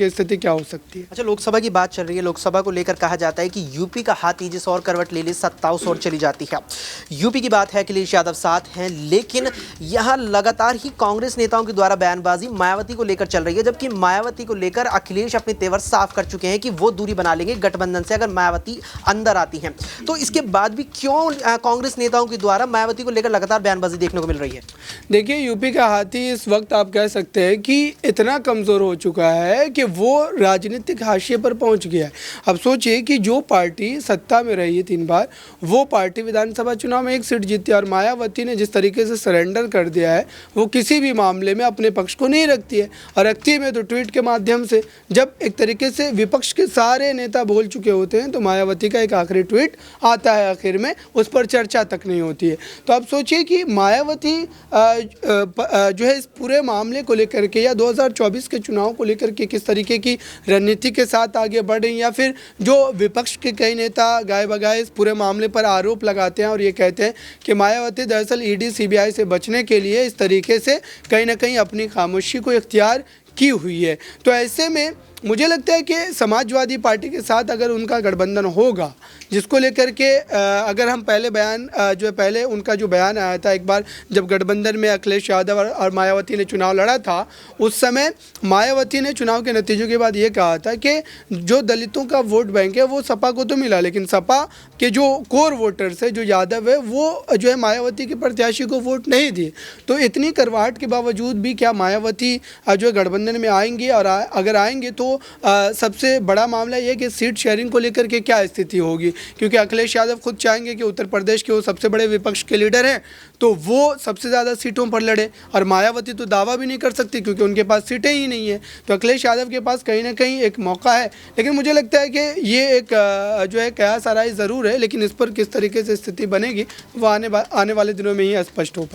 की स्थिति क्या हो सकती है। अच्छा, लोकसभा की बात चल रही है। लोकसभा को लेकर कहा जाता है कि यूपी का हाथी जिस और करवट ले ले सत्ता उस ओर चली जाती है। यूपी की बात है, अखिलेश यादव साथ हैं, लेकिन यहाँ लगातार ही कांग्रेस नेताओं के द्वारा बयानबाजी मायावती को लेकर चल रही है, जबकि मायावती को लेकर अखिलेश अपने तेवर साफ कर चुके हैं कि वो दूरी बना लेंगे गठबंधन से अगर मायावती अंदर आती हैं। तो इसके बाद भी क्यों कांग्रेस नेताओं के द्वारा मायावती को लेकर लगातार बयानबाजी देखने को मिल रही है? देखिए, यूपी का हाथी इस वक्त आप कह सकते हैं कि इतना कमज़ोर हो चुका है कि वो राजनीतिक हाशिए पर पहुंच गया है। अब सोचिए कि जो पार्टी सत्ता में रही है 3 बार, वो पार्टी विधानसभा चुनाव में 1 सीट जीती है और मायावती ने जिस तरीके से सरेंडर कर दिया है, वो किसी भी मामले में अपने पक्ष को नहीं रखती है। और रखती है तो ट्वीट के माध्यम से। जब एक तरीके से विपक्ष के सारे नेता बोल चुके होते हैं तो मायावती का एक आखिरी ट्वीट आता है, आखिर में उस पर चर्चा तक नहीं होती है। तो अब सोचिए कि मायावती जो है इस पूरे मामले को लेकर के या 2024 के चुनाव को लेकर के किस तरीके की रणनीति के साथ आगे बढ़ रही, या फिर जो विपक्ष के कई नेता गाए बगाए इस पूरे मामले पर आरोप लगाते हैं और ये कहते हैं कि मायावती दरअसल ईडी सीबीआई से बचने के लिए इस तरीके से कहीं ना कहीं अपनी खामोशी को इख्तियार की हुई है। तो ऐसे में मुझे लगता है कि समाजवादी पार्टी के साथ अगर उनका गठबंधन होगा, जिसको लेकर के अगर हम पहले बयान जो है पहले उनका जो बयान आया था एक बार जब गठबंधन में अखिलेश यादव और मायावती ने चुनाव लड़ा था, उस समय मायावती ने चुनाव के नतीजों के बाद ये कहा था कि जो दलितों का वोट बैंक है वो सपा को तो मिला, लेकिन सपा के जो कोर वोटर्स है, जो यादव है, वो जो है मायावती के प्रत्याशी को वोट नहीं दिए। तो इतनी करवाहट के बावजूद भी क्या मायावती जो है गठबंधन में आएंगे, और अगर आएंगे तो सबसे बड़ा मामला ये कि सीट शेयरिंग को लेकर के क्या स्थिति होगी, क्योंकि अखिलेश यादव खुद चाहेंगे कि उत्तर प्रदेश के वो सबसे बड़े विपक्ष के लीडर हैं, तो वो सबसे ज़्यादा सीटों पर लड़े। और मायावती तो दावा भी नहीं कर सकती क्योंकि उनके पास सीटें ही नहीं है। तो अखिलेश यादव के पास कहीं ना कहीं एक मौका है, लेकिन मुझे लगता है कि ये एक जो है कयास आराई ज़रूर है, लेकिन इस पर किस तरीके से स्थिति बनेगी वो आने वाले दिनों में ही स्पष्ट हो पाएगी।